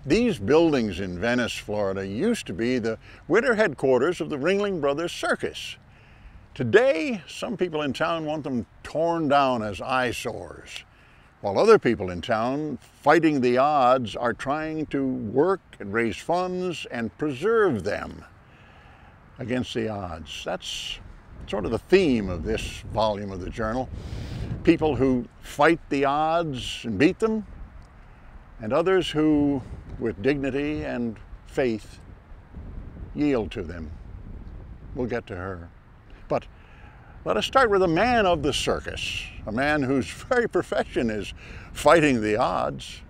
These buildings in Venice, Florida used to be the winter headquarters of the Ringling Brothers Circus. Today, some people in town want them torn down as eyesores, while other people in town, fighting the odds, are trying to work and raise funds and preserve them against the odds. That's sort of the theme of this volume of the journal. People who fight the odds and beat them, and others who, with dignity and faith, yield to them. We'll get to her. But let us start with a man of the circus, a man whose very profession is fighting the odds.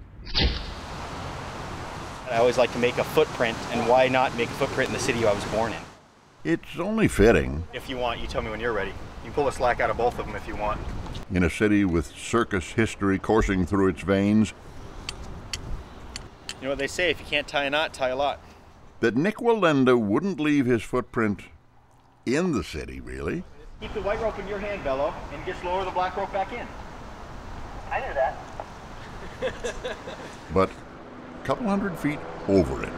I always like to make a footprint, and why not make a footprint in the city I was born in? It's only fitting. If you want, you tell me when you're ready. You can pull the slack out of both of them if you want. In a city with circus history coursing through its veins, you know what they say, if you can't tie a knot, tie a lot. That Nik Wallenda wouldn't leave his footprint in the city, really. Keep the white rope in your hand, Bello, and just lower the black rope back in. I knew that. But a couple hundred feet over it,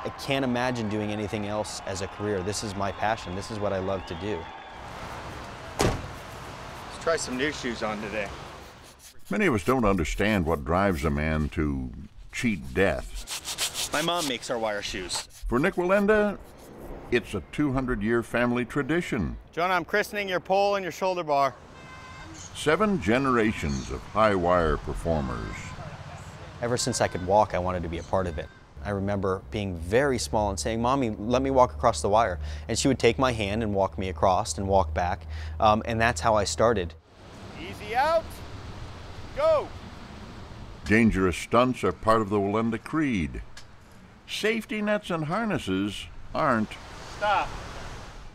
I can't imagine doing anything else as a career. This is my passion. This is what I love to do. Let's try some new shoes on today. many of us don't understand what drives a man to cheat death. My mom makes our wire shoes. For Nik Wallenda, it's a 200-year family tradition. John, I'm christening your pole and your shoulder bar. 7 generations of high wire performers. Ever since I could walk, I wanted to be a part of it. I remember being very small and saying, "Mommy, let me walk across the wire." And she would take my hand and walk me across and walk back. And that's how I started. Easy out. Go. Dangerous stunts are part of the Wallenda creed. Safety nets and harnesses aren't. Stop.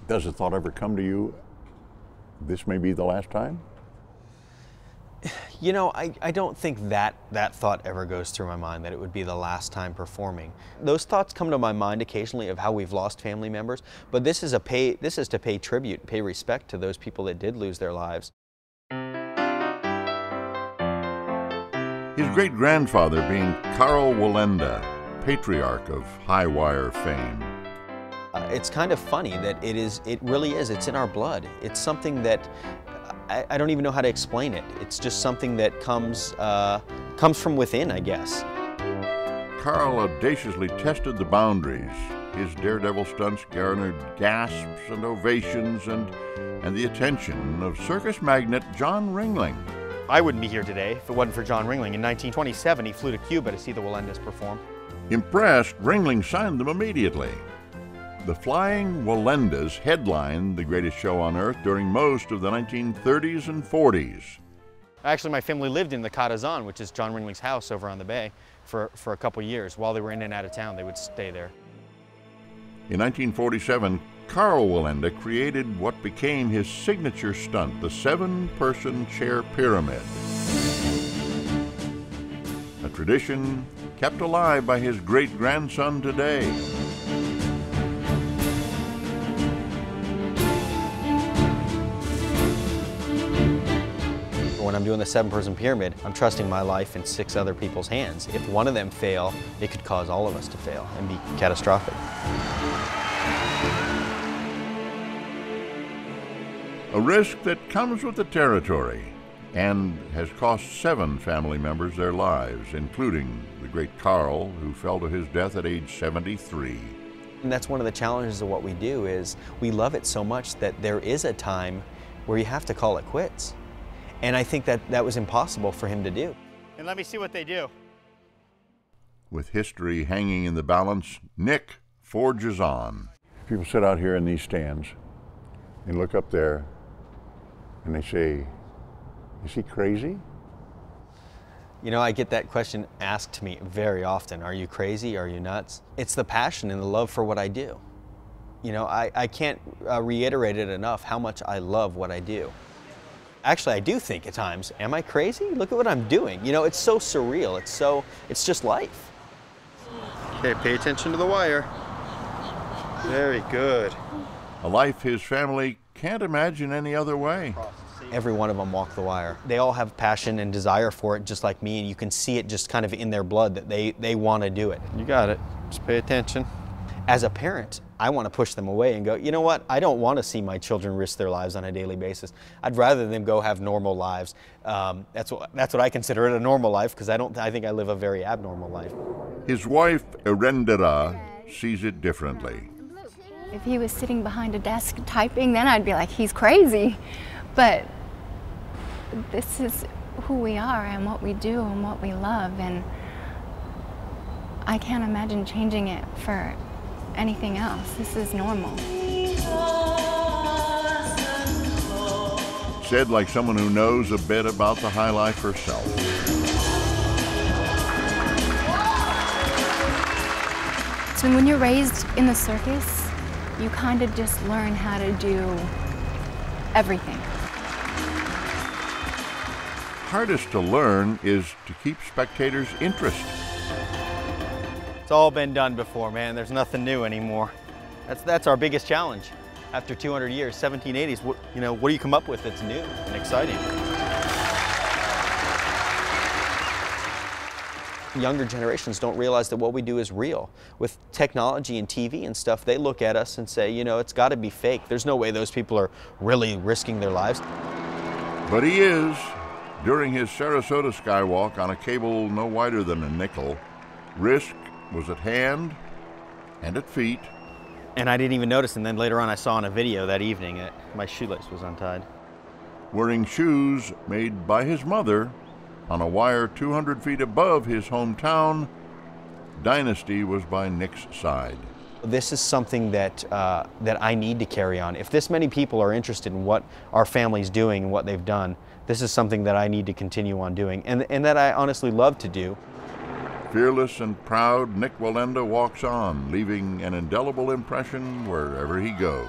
Does the thought ever come to you, this may be the last time? You know, I don't think that thought ever goes through my mind, that it would be the last time performing. Those thoughts come to my mind occasionally of how we've lost family members, but this is to pay tribute, pay respect to those people that did lose their lives. His great-grandfather being Carl Wallenda, patriarch of high wire fame. It's kind of funny that it really is, it's in our blood. It's something that I don't even know how to explain it. It's just something that comes from within, I guess. Carl audaciously tested the boundaries. His daredevil stunts garnered gasps and ovations and the attention of circus magnate John Ringling. I wouldn't be here today if it wasn't for John Ringling. In 1927, he flew to Cuba to see the Wallendas perform. Impressed, Ringling signed them immediately. The Flying Wallendas headlined the greatest show on earth during most of the 1930s and 40s. Actually, my family lived in the Catazan, which is John Ringling's house over on the bay, for a couple years. While they were in and out of town, they would stay there. In 1947, Carl Wallenda created what became his signature stunt, the 7-person chair pyramid. A tradition kept alive by his great-grandson today. When I'm doing the 7-person pyramid, I'm trusting my life in 6 other people's hands. If one of them fail, it could cause all of us to fail and be catastrophic. A risk that comes with the territory and has cost 7 family members their lives, including the great Carl, who fell to his death at age 73. And that's one of the challenges of what we do, is we love it so much that there is a time where you have to call it quits. And I think that was impossible for him to do. And let me see what they do. With history hanging in the balance, Nik forges on. People sit out here in these stands and look up there and they say, "Is he crazy?" You know, I get that question asked to me very often. Are you crazy? Are you nuts? It's the passion and the love for what I do. You know, I can't reiterate it enough how much I love what I do. Actually, I do think at times, am I crazy? Look at what I'm doing. You know, it's so surreal. It's just life. Okay, pay attention to the wire. Very good. A life his family can't imagine any other way. Every one of them walk the wire. They all have passion and desire for it, just like me, and you can see it just kind of in their blood that they want to do it. You got it. Just pay attention. As a parent, I want to push them away and go, you know what? I don't want to see my children risk their lives on a daily basis. I'd rather them go have normal lives. That's what I consider it, a normal life, because I think I live a very abnormal life. His wife, Wallenda, sees it differently. If he was sitting behind a desk typing, then I'd be like, he's crazy. But this is who we are and what we do and what we love, and I can't imagine changing it for anything else. This is normal. Said like someone who knows a bit about the high life herself. So when you're raised in the circus, you kind of just learn how to do everything. Hardest to learn is to keep spectators' interest. It's all been done before, man. There's nothing new anymore. That's our biggest challenge. After 200 years, 1780s, what do you come up with that's new and exciting? Younger generations don't realize that what we do is real. With technology and TV and stuff, they look at us and say, it's got to be fake. There's no way those people are really risking their lives. But he is. During his Sarasota skywalk on a cable no wider than a nickel, risk was at hand and at feet. And I didn't even notice, and then later on I saw in a video that evening that my shoelace was untied. Wearing shoes made by his mother on a wire 200 feet above his hometown, Dynasty was by Nik's side. This is something that I need to carry on. If this many people are interested in what our family's doing and what they've done, this is something that I need to continue on doing, and that I honestly love to do. Fearless and proud, Nik Wallenda walks on, leaving an indelible impression wherever he goes.